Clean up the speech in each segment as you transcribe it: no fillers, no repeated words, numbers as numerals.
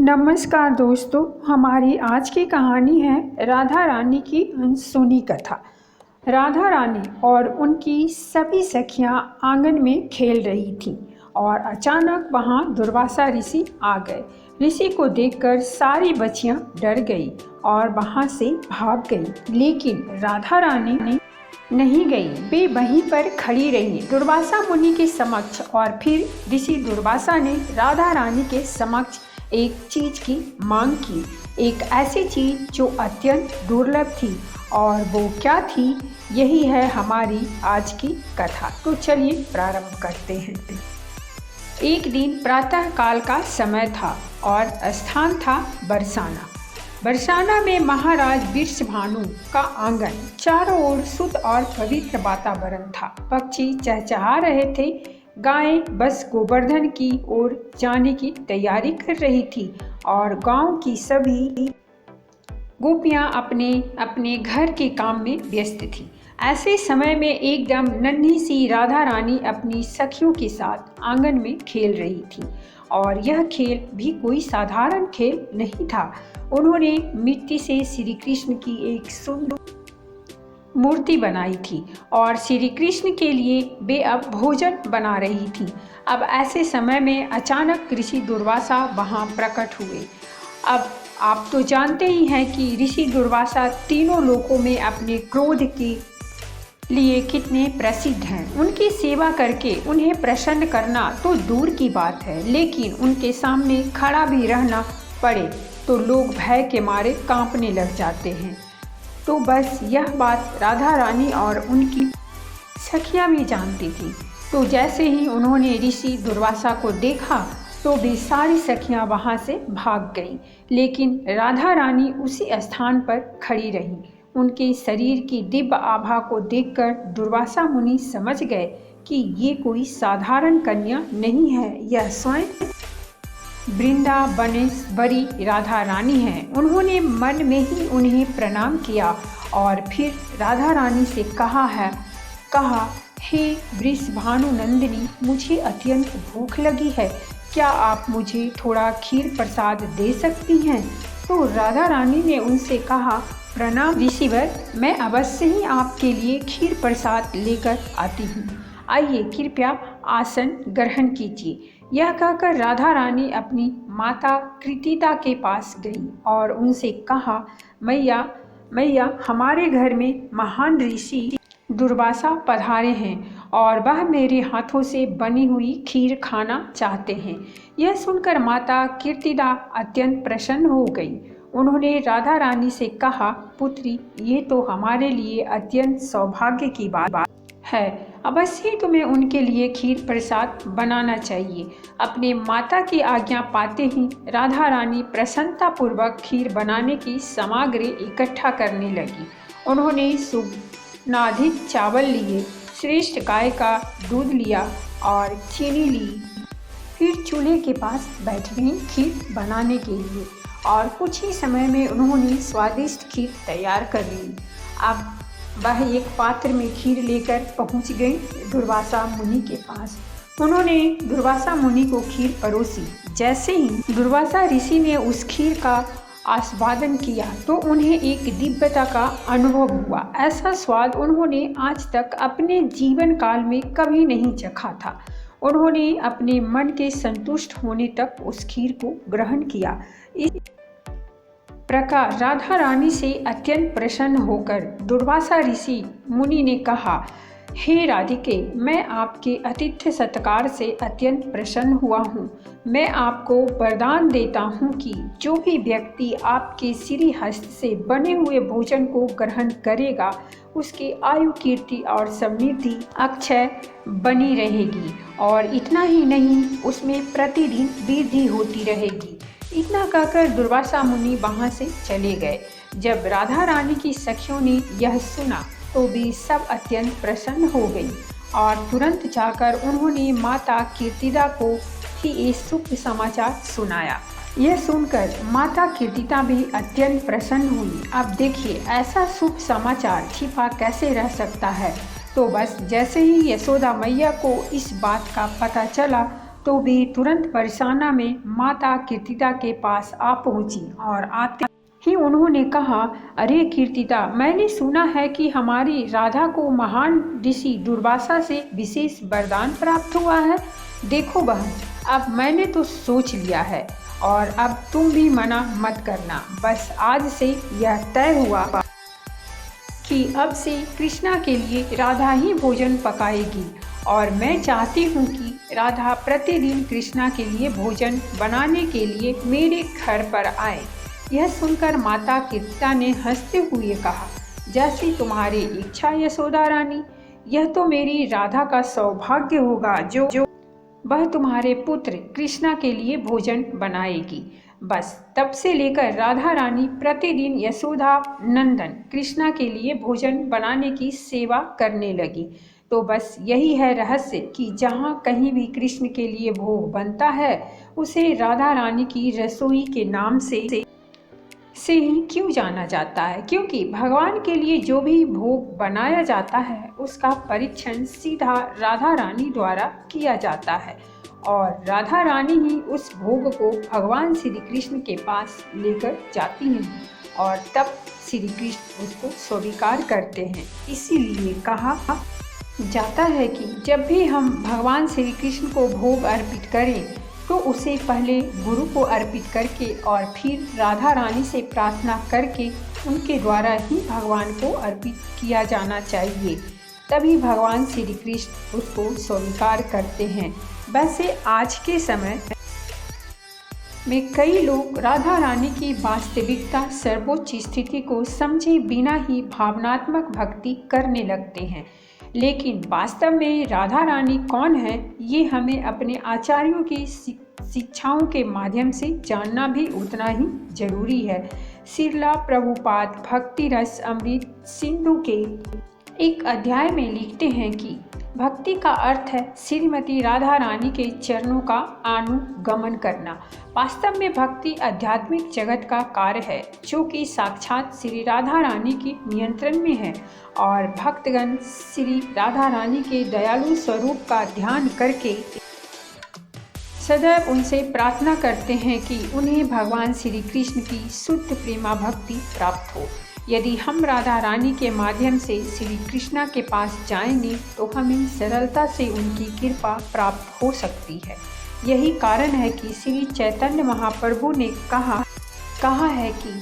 नमस्कार दोस्तों, हमारी आज की कहानी है राधा रानी की अनसुनी कथा। राधा रानी और उनकी सभी सखियां आंगन में खेल रही थीं और अचानक वहां दुर्वासा ऋषि आ गए। ऋषि को देखकर सारी बच्चियां डर गई और वहां से भाग गई, लेकिन राधा रानी नहीं गई। वे वहीं पर खड़ी रही दुर्वासा मुनि के समक्ष। और फिर ऋषि दुर्वासा ने राधा रानी के समक्ष एक चीज की मांग की, एक ऐसी चीज जो अत्यंत दुर्लभ थी। और वो क्या थी, यही है हमारी आज की कथा। तो चलिए प्रारंभ करते हैं। एक दिन प्रातः काल का समय था और स्थान था बरसाना। बरसाना में महाराज वृषभानु का आंगन, चारों ओर शुद्ध और पवित्र वातावरण था। पक्षी चहचहा रहे थे, गायें बस गोवर्धन की ओर जाने की तैयारी कर रही थी और गांव की सभी गोपियां अपने अपने घर के काम में व्यस्त थी। ऐसे समय में एकदम नन्ही सी राधा रानी अपनी सखियों के साथ आंगन में खेल रही थी। और यह खेल भी कोई साधारण खेल नहीं था। उन्होंने मिट्टी से श्री कृष्ण की एक सुंदर मूर्ति बनाई थी और श्री कृष्ण के लिए वे अब भोजन बना रही थी। अब ऐसे समय में अचानक ऋषि दुर्वासा वहां प्रकट हुए। अब आप तो जानते ही हैं कि ऋषि दुर्वासा तीनों लोकों में अपने क्रोध के लिए कितने प्रसिद्ध हैं। उनकी सेवा करके उन्हें प्रसन्न करना तो दूर की बात है, लेकिन उनके सामने खड़ा भी रहना पड़े तो लोग भय के मारे कांपने लग जाते हैं। तो बस यह बात राधा रानी और उनकी सखियां भी जानती थी। तो जैसे ही उन्होंने ऋषि दुर्वासा को देखा तो वे सारी सखियां वहां से भाग गईं, लेकिन राधा रानी उसी स्थान पर खड़ी रही। उनके शरीर की दिव्य आभा को देखकर दुर्वासा मुनि समझ गए कि ये कोई साधारण कन्या नहीं है, यह स्वयं वृंदावनेश्वरी राधा रानी है। उन्होंने मन में ही उन्हें प्रणाम किया और फिर राधा रानी से कहा, हे वृषभानु नंदिनी, मुझे अत्यंत भूख लगी है, क्या आप मुझे थोड़ा खीर प्रसाद दे सकती हैं? तो राधा रानी ने उनसे कहा, प्रणाम ऋषिवर, मैं अवश्य ही आपके लिए खीर प्रसाद लेकर आती हूँ। आइए कृपया आसन ग्रहण कीजिए। यह कहकर राधा रानी अपनी माता कृतिदा के पास गई और उनसे कहा, मैया, हमारे घर में महान ऋषि दुर्वासा पधारे हैं और वह मेरे हाथों से बनी हुई खीर खाना चाहते हैं। यह सुनकर माता कृतिदा अत्यंत प्रसन्न हो गई। उन्होंने राधा रानी से कहा, पुत्री, ये तो हमारे लिए अत्यंत सौभाग्य की बात है। अवश्य तुम्हें उनके लिए खीर प्रसाद बनाना चाहिए। अपने माता की आज्ञा पाते ही राधा रानी प्रसन्नतापूर्वक खीर बनाने की सामग्री इकट्ठा करने लगी। उन्होंने सुगंधित चावल लिए, श्रेष्ठ गाय का दूध लिया और चीनी ली। फिर चूल्हे के पास बैठ गई खीर बनाने के लिए और कुछ ही समय में उन्होंने स्वादिष्ट खीर तैयार कर ली। अब वह एक पात्र में खीर लेकर पहुंच गई दुर्वासा मुनि के पास। उन्होंने दुर्वासा मुनि को खीर परोसी। जैसे ही दुर्वासा ऋषि ने उस खीर का आस्वादन किया तो उन्हें एक दिव्यता का अनुभव हुआ। ऐसा स्वाद उन्होंने आज तक अपने जीवन काल में कभी नहीं चखा था। उन्होंने अपने मन के संतुष्ट होने तक उस खीर को ग्रहण किया। इस प्रकार राधा रानी से अत्यंत प्रसन्न होकर दुर्वासा ऋषि मुनि ने कहा, हे राधिके, मैं आपके आतिथ्य सत्कार से अत्यंत प्रसन्न हुआ हूँ। मैं आपको वरदान देता हूँ कि जो भी व्यक्ति आपके श्री हस्त से बने हुए भोजन को ग्रहण करेगा, उसकी आयु, कीर्ति और समृद्धि अक्षय बनी रहेगी। और इतना ही नहीं, उसमें प्रतिदिन वृद्धि होती रहेगी। इतना कहकर दुर्वासा मुनि वहाँ से चले गए। जब राधा रानी की सखियों ने यह सुना तो वे सब अत्यंत प्रसन्न हो गई और तुरंत जाकर उन्होंने माता कीर्तिदा को ही ये शुभ समाचार सुनाया। यह सुनकर माता कीर्तिदा भी अत्यंत प्रसन्न हुई। अब देखिए, ऐसा शुभ समाचार छिपा कैसे रह सकता है। तो बस जैसे ही यशोदा मैया को इस बात का पता चला तो वे तुरंत बरसाना में माता कीर्तिदा के पास आ पहुंची और आते ही उन्होंने कहा, अरे कीर्तिदा, मैंने सुना है कि हमारी राधा को महान ऋषि दुर्वासा से विशेष वरदान प्राप्त हुआ है। देखो बहन, अब मैंने तो सोच लिया है और अब तुम भी मना मत करना। बस आज से यह तय हुआ कि अब से कृष्णा के लिए राधा ही भोजन पकाएगी और मैं चाहती हूँ कि राधा प्रतिदिन कृष्णा के लिए भोजन बनाने के लिए मेरे घर पर आए। यह सुनकर माता कीर्तिदा ने हंसते हुए कहा, जैसी तुम्हारी इच्छा यशोदा रानी, यह तो मेरी राधा का सौभाग्य होगा जो वह तुम्हारे पुत्र कृष्णा के लिए भोजन बनाएगी। बस तब से लेकर राधा रानी प्रतिदिन यशोदा नंदन कृष्णा के लिए भोजन बनाने की सेवा करने लगी। तो बस यही है रहस्य कि जहाँ कहीं भी कृष्ण के लिए भोग बनता है उसे राधा रानी की रसोई के नाम से ही क्यों जाना जाता है, क्योंकि भगवान के लिए जो भी भोग बनाया जाता है उसका परीक्षण सीधा राधा रानी द्वारा किया जाता है और राधा रानी ही उस भोग को भगवान श्री कृष्ण के पास लेकर जाती हैं और तब श्री कृष्ण उसको स्वीकार करते हैं। इसीलिए कहा जाता है कि जब भी हम भगवान श्री कृष्ण को भोग अर्पित करें तो उसे पहले गुरु को अर्पित करके और फिर राधा रानी से प्रार्थना करके उनके द्वारा ही भगवान को अर्पित किया जाना चाहिए, तभी भगवान श्री कृष्ण उसको स्वीकार करते हैं। वैसे आज के समय में कई लोग राधा रानी की वास्तविकता सर्वोच्च स्थिति को समझे बिना ही भावनात्मक भक्ति करने लगते हैं, लेकिन वास्तव में राधा रानी कौन है ये हमें अपने आचार्यों की शिक्षाओं के माध्यम से जानना भी उतना ही जरूरी है। श्रीला प्रभुपाद भक्ति रस अमृत सिंधु के एक अध्याय में लिखते हैं कि भक्ति का अर्थ है श्रीमती राधा रानी के चरणों का अनुगमन करना। वास्तव में भक्ति आध्यात्मिक जगत का कार्य है जो कि साक्षात श्री राधा रानी के नियंत्रण में है और भक्तगण श्री राधा रानी के दयालु स्वरूप का ध्यान करके सदैव उनसे प्रार्थना करते हैं कि उन्हें भगवान श्री कृष्ण की शुद्ध प्रेमा भक्ति प्राप्त हो। यदि हम राधा रानी के माध्यम से श्री कृष्णा के पास जाएंगे तो हमें सरलता से उनकी कृपा प्राप्त हो सकती है। यही कारण है कि श्री चैतन्य महाप्रभु ने कहा है कि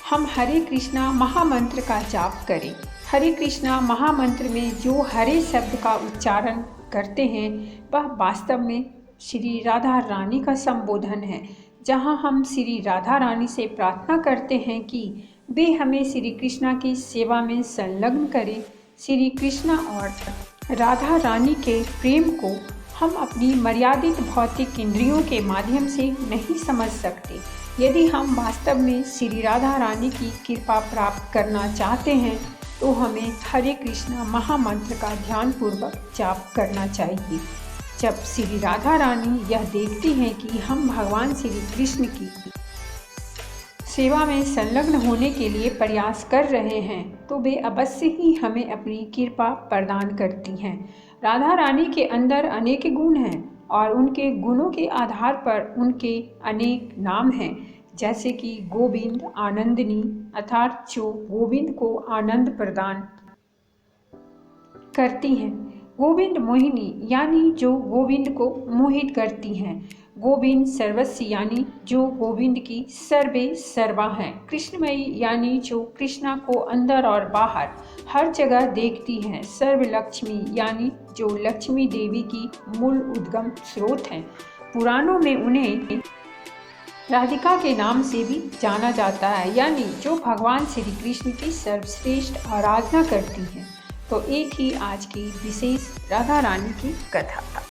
हम हरे कृष्णा महामंत्र का जाप करें। हरे कृष्णा महामंत्र में जो हरे शब्द का उच्चारण करते हैं वह वास्तव में श्री राधा रानी का संबोधन है, जहाँ हम श्री राधा रानी से प्रार्थना करते हैं कि वे हमें श्री कृष्णा की सेवा में संलग्न करें। श्री कृष्णा और राधा रानी के प्रेम को हम अपनी मर्यादित भौतिक इंद्रियों के माध्यम से नहीं समझ सकते। यदि हम वास्तव में श्री राधा रानी की कृपा प्राप्त करना चाहते हैं तो हमें हरे कृष्णा महामंत्र का ध्यानपूर्वक जाप करना चाहिए। जब श्री राधा रानी यह देखती हैं कि हम भगवान श्री कृष्ण की सेवा में संलग्न होने के लिए प्रयास कर रहे हैं तो वे अवश्य ही हमें अपनी कृपा प्रदान करती हैं। राधा रानी के अंदर अनेक गुण हैं और उनके गुणों के आधार पर उनके अनेक नाम हैं, जैसे कि गोविंद, आनंदिनी अर्थात जो गोविंद को आनंद प्रदान करती हैं, गोविंद मोहिनी यानी जो गोविंद को मोहित करती हैं, गोविंद सर्वस्व यानी जो गोविंद की सर्वे सर्वा हैं, कृष्णमयी यानी जो कृष्णा को अंदर और बाहर हर जगह देखती हैं, सर्वलक्ष्मी यानी जो लक्ष्मी देवी की मूल उद्गम स्रोत हैं। पुराणों में उन्हें राधिका के नाम से भी जाना जाता है, यानी जो भगवान श्री कृष्ण की सर्वश्रेष्ठ आराधना करती हैं। तो एक ही आज की विशेष राधा रानी की कथा।